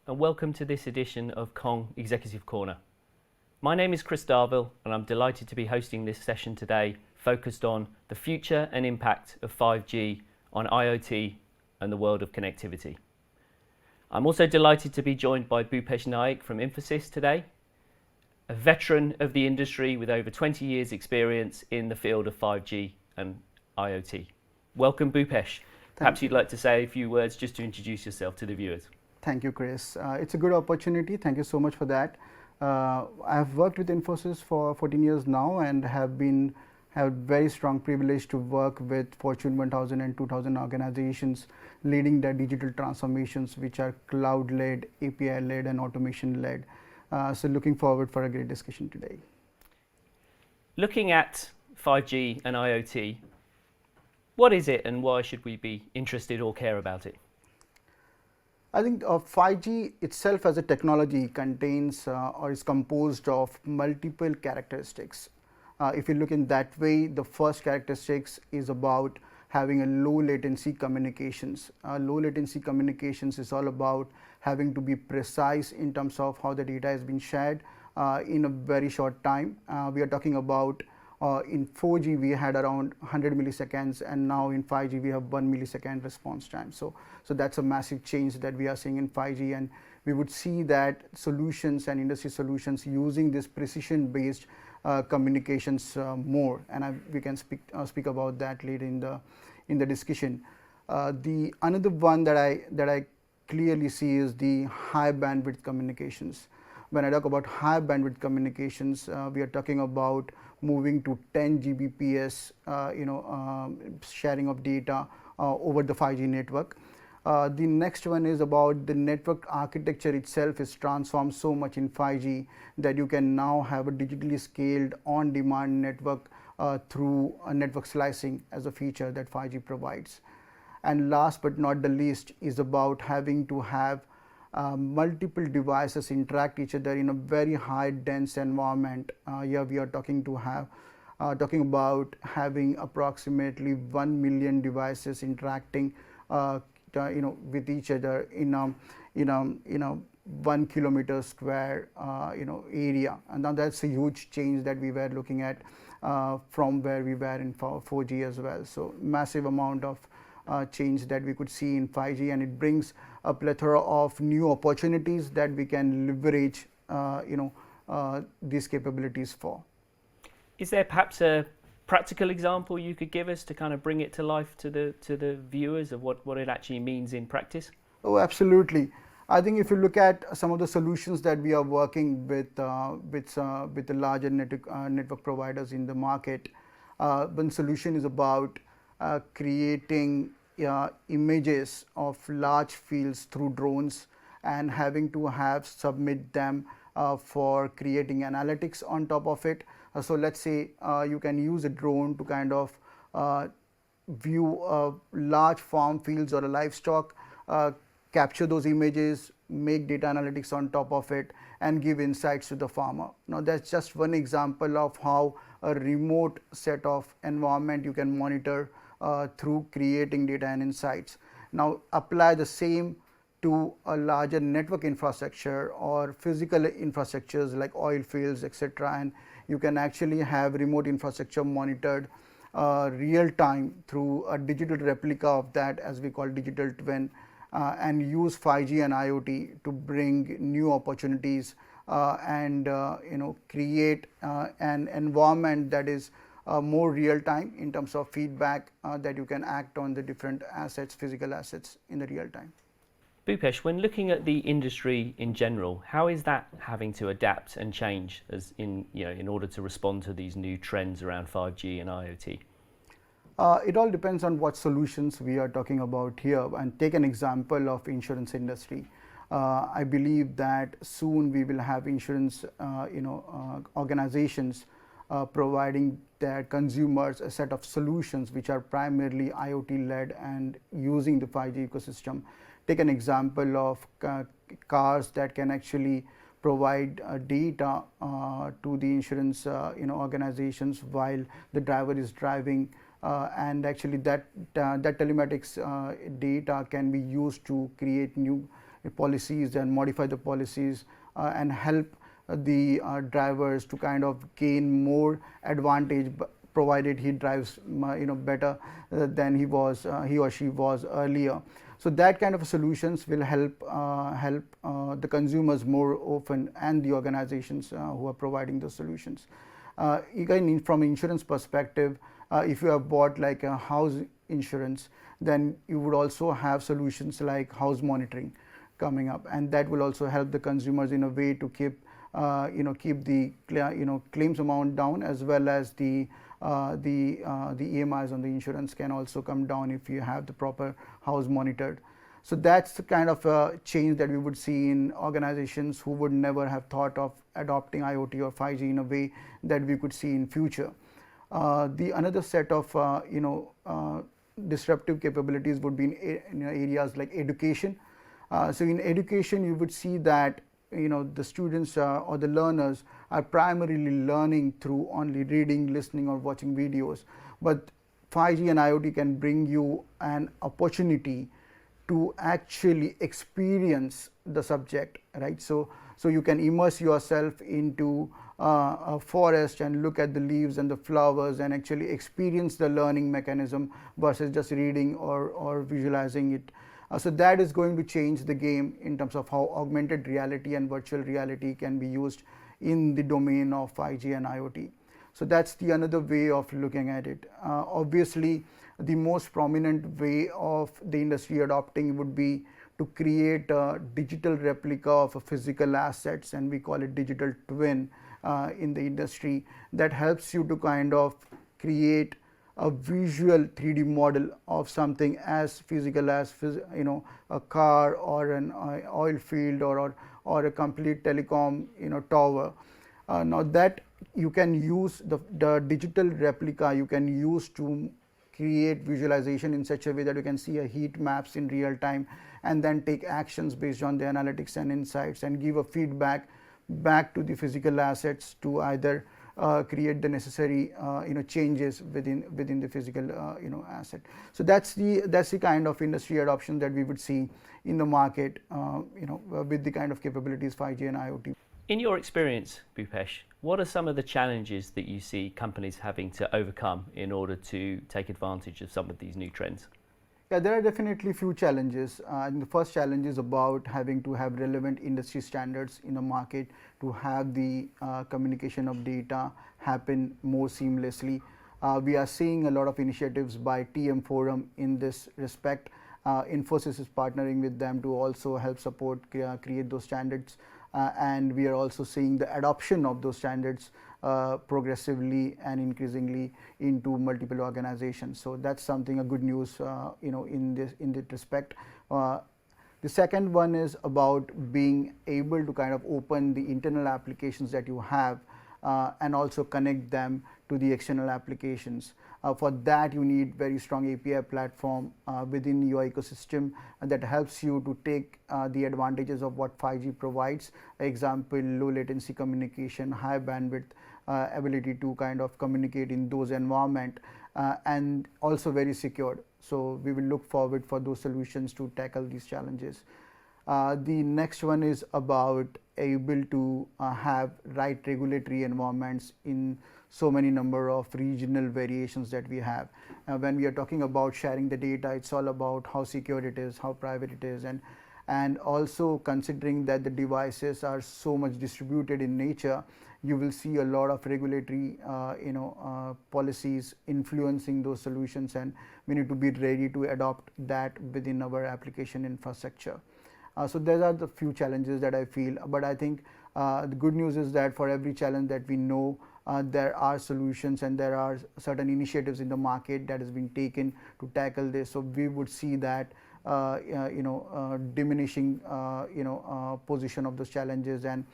and welcome to this edition of Kong Executive Corner. My name is Chris Darvill and I'm delighted to be hosting this session today focused on the future and impact of 5G on IoT and the world of connectivity. I'm also delighted to be joined by Bhupesh Naik from Infosys today, a veteran of the industry with over 20 years experience in the field of 5G and IoT. Welcome Bhupesh. Perhaps you'd like to say a few words just to introduce yourself to the viewers. Thank you, Chris. It's a good opportunity. Thank you so much for that. I've worked with Infosys for 14 years now and have very strong privilege to work with Fortune 1000 and 2000 organizations leading their digital transformations, which are cloud-led, API-led, and automation-led. So looking forward for a great discussion today. Looking at 5G and IoT, what is it and why should we be interested or care about it? I think 5G itself as a technology contains or is composed of multiple characteristics. If you look in that way, the first characteristics is about having a low latency communications. Low latency communications is all about having to be precise in terms of how the data has been shared in a very short time. We are talking about in 4G we had around 100 milliseconds, and now in 5G we have 1 millisecond response time. So that's a massive change that we are seeing in 5G, and we would see that solutions and industry solutions using this precision based communications more, and we can speak about that later in the discussion. The another one that I clearly see is the high bandwidth communications. When I talk about high bandwidth communications, we are talking about moving to 10 Gbps, sharing of data over the 5G network. The next one is about the network architecture itself is transformed so much in 5G that you can now have a digitally scaled on-demand network through a network slicing as a feature that 5G provides. And last but not the least is about having to have multiple devices interact each other in a very high dense environment. Here we are talking about having approximately 1 million devices interacting with each other in a 1 kilometer square area, and now that's a huge change that we were looking at from where we were in 4G as well. So massive amount of change that we could see in 5G, and it brings a plethora of new opportunities that we can leverage these capabilities for. Is there perhaps a practical example you could give us to kind of bring it to life to the viewers of what it actually means in practice? Oh, absolutely. I think if you look at some of the solutions that we are working with the larger network providers in the market, one solution is about creating images of large fields through drones and having to submit them for creating analytics on top of it. So let's say you can use a drone to kind of view large farm fields or a livestock, capture those images, make data analytics on top of it, and give insights to the farmer. Now that's just one example of how a remote set of environment you can monitor through creating data and insights. Now apply the same to a larger network infrastructure or physical infrastructures like oil fields, etc., and you can actually have remote infrastructure monitored real time through a digital replica of that, as we call digital twin, and use 5G and IoT to bring new opportunities and create an environment that is more real time in terms of feedback that you can act on the different assets, physical assets in the real time. Bhupesh, when looking at the industry in general, how is that having to adapt and change as in order to respond to these new trends around 5G and IoT? It all depends on what solutions we are talking about here. And take an example of insurance industry. I believe that soon we will have insurance organizations providing their consumers a set of solutions which are primarily IoT led and using the 5G ecosystem. Take an example of cars that can actually provide data to the insurance organizations while the driver is driving, and actually that telematics data can be used to create new policies and modify the policies and help the drivers to kind of gain more advantage, provided he drives better than he or she was earlier. So that kind of solutions will help the consumers more often, and the organizations who are providing those solutions. Again, from insurance perspective, if you have bought like a house insurance, then you would also have solutions like house monitoring coming up, and that will also help the consumers in a way to keep keep the claims amount down, as well as the EMIs on the insurance can also come down if you have the proper house monitored. So that's the kind of change that we would see in organizations who would never have thought of adopting IoT or 5G in a way that we could see in future. The another set of disruptive capabilities would be in areas like education. So in education, you would see that the students or the learners are primarily learning through only reading, listening, or watching videos. But 5G and IoT can bring you an opportunity to actually experience the subject, right? So you can immerse yourself into a forest and look at the leaves and the flowers and actually experience the learning mechanism versus just reading or visualizing it. So that is going to change the game in terms of how augmented reality and virtual reality can be used in the domain of 5G and IoT. So that's the another way of looking at it. Obviously, the most prominent way of the industry adopting would be to create a digital replica of a physical assets, and we call it digital twin in the industry, that helps you to kind of create a visual 3D model of something as physical as a car or an oil field or a complete telecom tower. Now that you can use the digital replica, you can use to create visualization in such a way that you can see a heat maps in real time, and then take actions based on the analytics and insights, and give a feedback back to the physical assets to either create the necessary changes within the physical asset. So that's the kind of industry adoption that we would see in the market with the kind of capabilities 5G and IoT. In your experience, Bhupesh, what are some of the challenges that you see companies having to overcome in order to take advantage of some of these new trends? Yeah, there are definitely few challenges. And the first challenge is about having to have relevant industry standards in the market to have the communication of data happen more seamlessly. We are seeing a lot of initiatives by TM Forum in this respect. Infosys is partnering with them to also help support create those standards, and we are also seeing the adoption of those standards progressively and increasingly into multiple organizations. So that's something a good news in this respect. The second one is about being able to kind of open the internal applications that you have and also connect them to the external applications. For that, you need very strong API platform within your ecosystem that helps you to take the advantages of what 5G provides. Example, low latency communication, high bandwidth, ability to kind of communicate in those environment, and also very secured. So we will look forward for those solutions to tackle these challenges. The next one is about able to have right regulatory environments in so many number of regional variations that we have. When we are talking about sharing the data, it's all about how secure it is, how private it is, and also considering that the devices are so much distributed in nature, you will see a lot of regulatory policies influencing those solutions, and we need to be ready to adopt that within our application infrastructure. So those are the few challenges that I feel, but I think the good news is that for every challenge that we know, there are solutions and there are certain initiatives in the market that has been taken to tackle this. So we would see that diminishing position of those challenges, and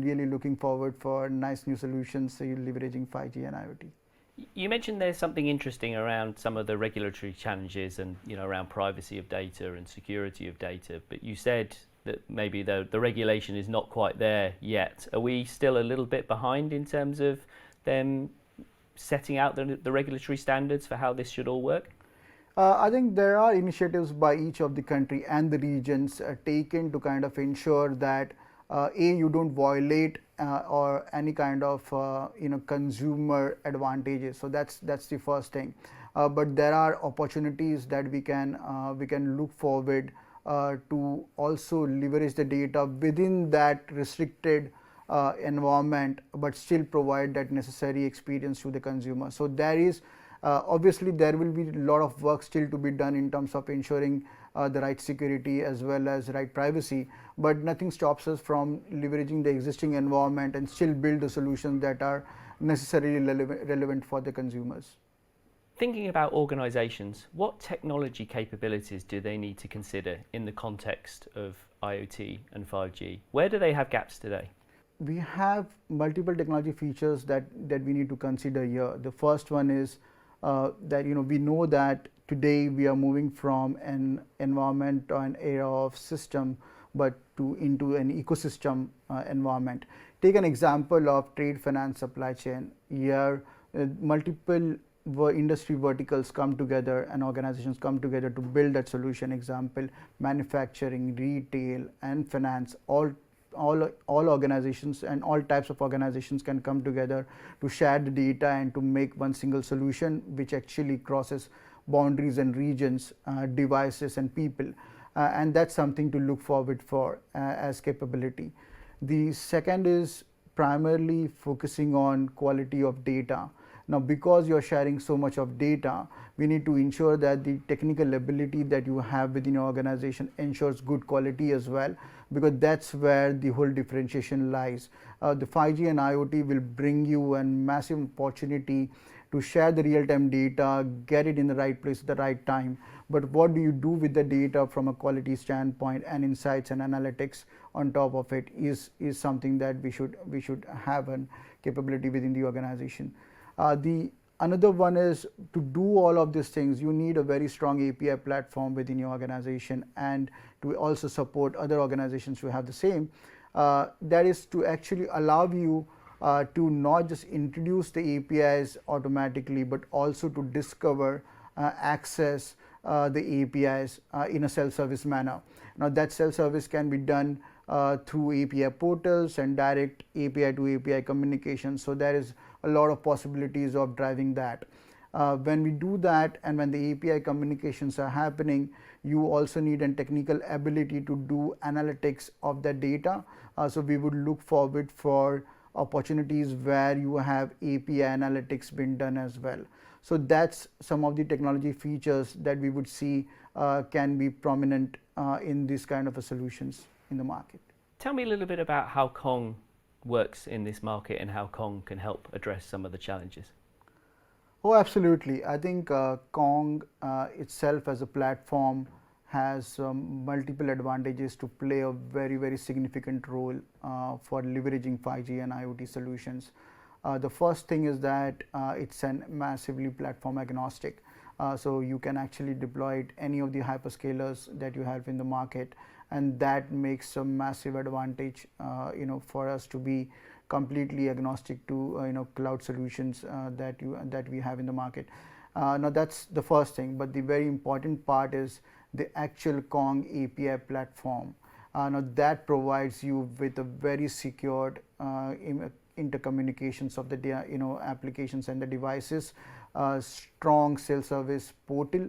really looking forward for nice new solutions leveraging 5G and IoT. You mentioned there's something interesting around some of the regulatory challenges and around privacy of data and security of data, but you said that maybe the regulation is not quite there yet. Are we still a little bit behind in terms of them setting out the regulatory standards for how this should all work? I think there are initiatives by each of the country and the regions taken to kind of ensure that you don't violate or any kind of consumer advantages. So that's the first thing. But there are opportunities that we can look forward to also leverage the data within that restricted environment, but still provide that necessary experience to the consumer. So there is obviously there will be a lot of work still to be done in terms of ensuring the right security as well as right privacy, but nothing stops us from leveraging the existing environment and still build the solutions that are necessarily relevant for the consumers. Thinking about organizations, what technology capabilities do they need to consider in the context of IoT and 5G? Where do they have gaps today? We have multiple technology features that we need to consider here. The first one is that we know that today we are moving from an environment or an era of system, but into an ecosystem environment. Take an example of trade, finance, supply chain. Here, multiple industry verticals come together and organizations come together to build that solution. Example, manufacturing, retail, and finance, all organizations and all types of organizations can come together to share the data and to make one single solution which actually crosses boundaries and regions, devices and people, and that's something to look forward for as capability. The second is primarily focusing on quality of data. Now, because you are sharing so much of data, we need to ensure that the technical ability that you have within your organization ensures good quality as well, because that's where the whole differentiation lies. The 5G and IoT will bring you a massive opportunity to share the real-time data, get it in the right place at the right time. But what do you do with the data from a quality standpoint, and insights and analytics on top of it is something that we should have a capability within the organization. The another one is to do all of these things, you need a very strong API platform within your organization, and to also support other organizations who have the same. That is to actually allow you to not just introduce the APIs automatically, but also to discover, access the APIs in a self-service manner. Now, that self-service can be done through API portals and direct API to API communication. So there is a lot of possibilities of driving that. When we do that and when the API communications are happening, you also need a technical ability to do analytics of the data. So we would look forward for opportunities where you have API analytics being done as well. So that's some of the technology features that we would see can be prominent in these kind of solutions in the market. Tell me a little bit about how Kong works in this market and how Kong can help address some of the challenges. Oh, absolutely. I think Kong itself as a platform has multiple advantages to play a very significant role for leveraging 5G and IoT solutions. The first thing is that it's a massively platform agnostic. So you can actually deploy it any of the hyperscalers that you have in the market, and that makes a massive advantage for us to be completely agnostic to cloud solutions that we have in the market. Now that's the first thing, but the very important part is the actual Kong API platform. Now that provides you with a very secured intercommunications of the applications and the devices, strong self-service portal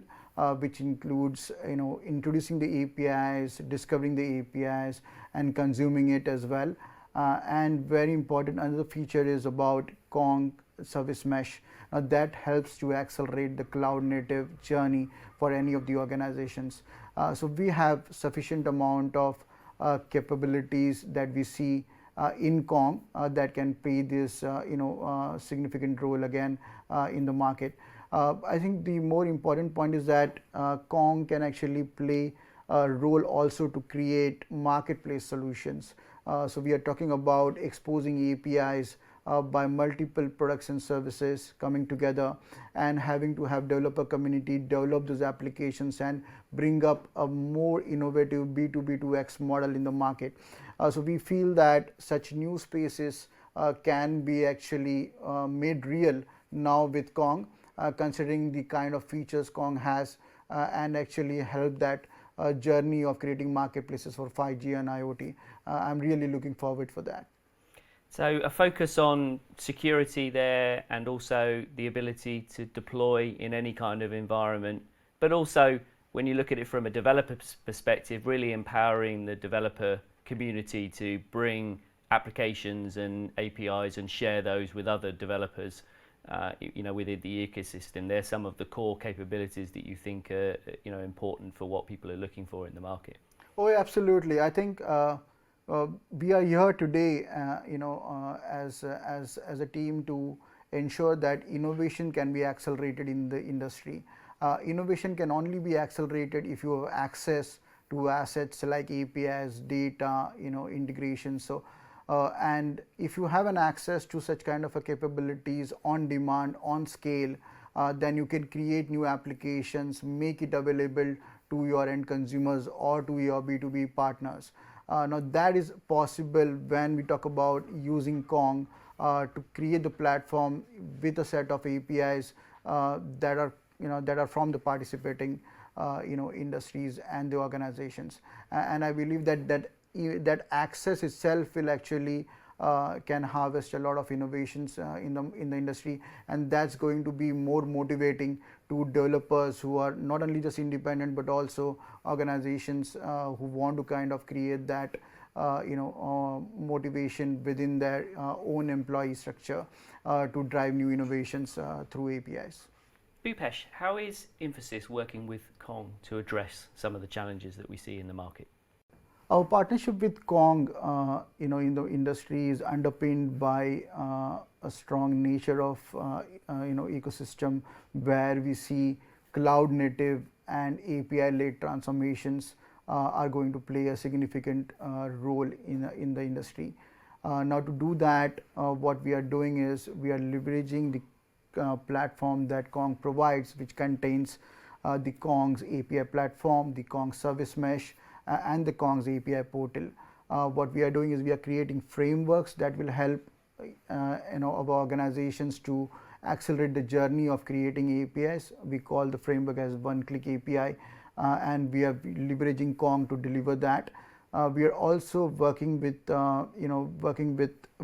which includes introducing the APIs, discovering the APIs, and consuming it as well. And very important, another feature is about Kong service mesh. That helps to accelerate the cloud native journey for any of the organizations. So we have sufficient amount of capabilities that we see in Kong that can play this significant role again in the market. I think the more important point is that Kong can actually play a role also to create marketplace solutions. So we are talking about exposing APIs by multiple products and services coming together and having to have developer community develop those applications and bring up a more innovative B2B2X model in the market. So we feel that such new spaces can be actually made real now with Kong, considering the kind of features Kong has and actually help that journey of creating marketplaces for 5G and IoT. I'm really looking forward for that. So a focus on security there, and also the ability to deploy in any kind of environment, but also when you look at it from a developer's perspective, really empowering the developer community to bring applications and APIs and share those with other developers, within the ecosystem. They're some of the core capabilities that you think are, important for what people are looking for in the market. Oh, yeah, absolutely. I think we are here today, as a team to ensure that innovation can be accelerated in the industry. Innovation can only be accelerated if you have access to assets like APIs, data, integration. So, and if you have an access to such kind of a capabilities on demand, on scale, then you can create new applications, make it available to your end consumers or to your B2B partners. Now that is possible when we talk about using Kong to create the platform with a set of APIs that are from the participating industries and the organizations. And I believe that access itself will actually can harvest a lot of innovations in the industry, and that's going to be more motivating to developers who are not only just independent but also organizations who want to kind of create that motivation within their own employee structure to drive new innovations through APIs. Bhupesh, how is Infosys working with Kong to address some of the challenges that we see in the market? Our partnership with Kong, in the industry is underpinned by a strong nature of, ecosystem where we see cloud native and API-led transformations are going to play a significant role in the industry. Now, to do that, what we are doing is we are leveraging the platform that Kong provides, which contains the Kong's API platform, the Kong service mesh, and the Kong's API portal. What we are doing is we are creating frameworks that will help our organizations to accelerate the journey of creating APIs. We call the framework as one-click API, and we are leveraging Kong to deliver that. We are also working with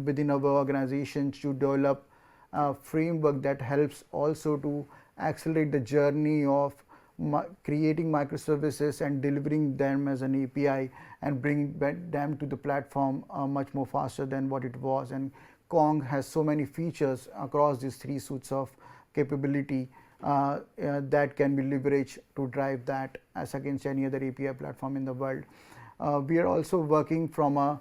within our organizations to develop a framework that helps also to accelerate the journey of creating microservices and delivering them as an API and bringing them to the platform much more faster than what it was. And Kong has so many features across these three suites of capability that can be leveraged to drive that as against any other API platform in the world. We are also working from a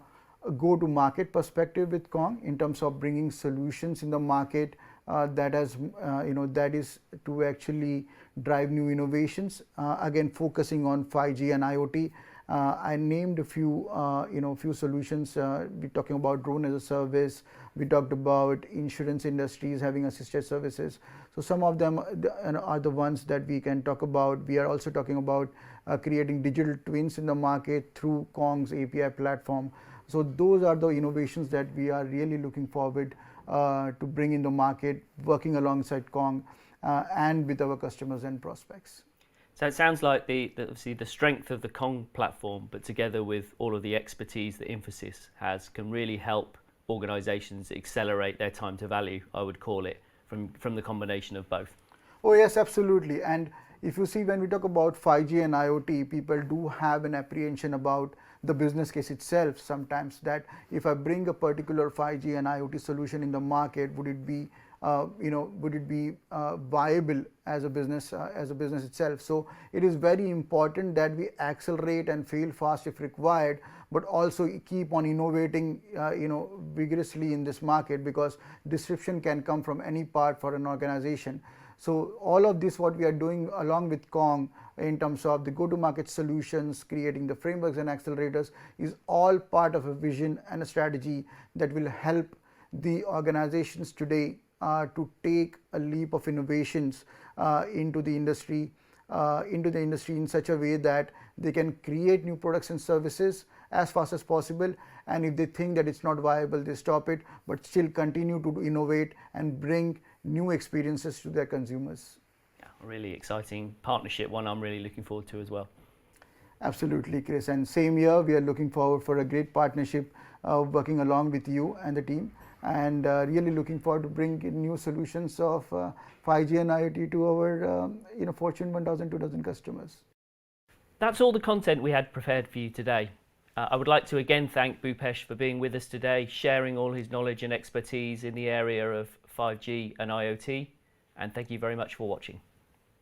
go-to-market perspective with Kong in terms of bringing solutions in the market that is to actually drive new innovations. Again, focusing on 5G and IoT. I named a few solutions. We're talking about drone as a service. We talked about insurance industries having assisted services. So some of them are the ones that we can talk about. We are also talking about creating digital twins in the market through Kong's API platform. So those are the innovations that we are really looking forward to bring in the market, working alongside Kong and with our customers and prospects. So it sounds like obviously the strength of the Kong platform, but together with all of the expertise that Infosys has, can really help organizations accelerate their time to value, I would call it, from the combination of both. Oh yes, absolutely. And if you see, when we talk about 5G and IoT, people do have an apprehension about the business case itself sometimes, that if I bring a particular 5G and IoT solution in the market, would it be viable as a business itself? So it is very important that we accelerate and fail fast if required, but also keep on innovating vigorously in this market, because disruption can come from any part for an organization. So all of this, what we are doing along with Kong in terms of the go-to-market solutions, creating the frameworks and accelerators, is all part of a vision and a strategy that will help the organizations today to take a leap of innovations into the industry in such a way that they can create new products and services as fast as possible, and if they think that it's not viable, they stop it, but still continue to innovate and bring new experiences to their consumers. Yeah, A really exciting partnership, one I'm really looking forward to as well. Absolutely, Chris. And same year, we are looking forward for a great partnership working along with you and the team, and really looking forward to bring in new solutions of 5G and IoT to our Fortune 1000, 2000 customers. That's all the content we had prepared for you today. I would like to again thank Bhupesh for being with us today, sharing all his knowledge and expertise in the area of 5G and IoT, and thank you very much for watching.